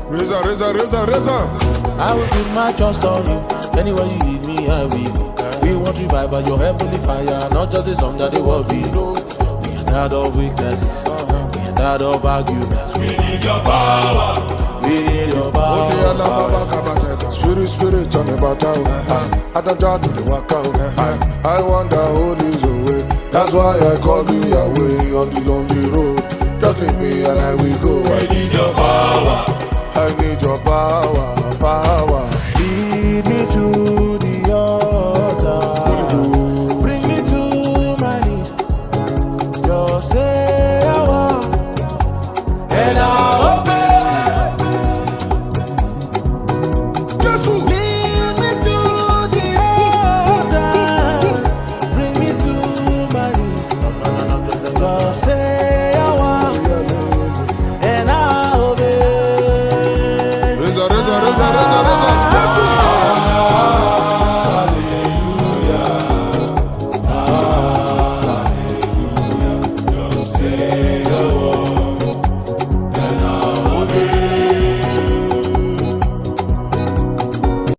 Razor. I will put my trust on you. Anywhere you lead me, I will go. We want revival, your heavenly fire, not just the song that the world below. We are tired of weaknesses. We are tired of arguments. We need your power. We need your power. Spirit, on the battle. I don't try to the work out. I wonder who is the way. That's why I call you Yahweh on the lonely road. Just leave me and I will go. I need your power. I need your power. Lead me to the altar. Bring me to my knees. Just say a word, and I'll obey. Lead me to the altar. Bring me to my knees. Just say a word, and I'll obey. Razor.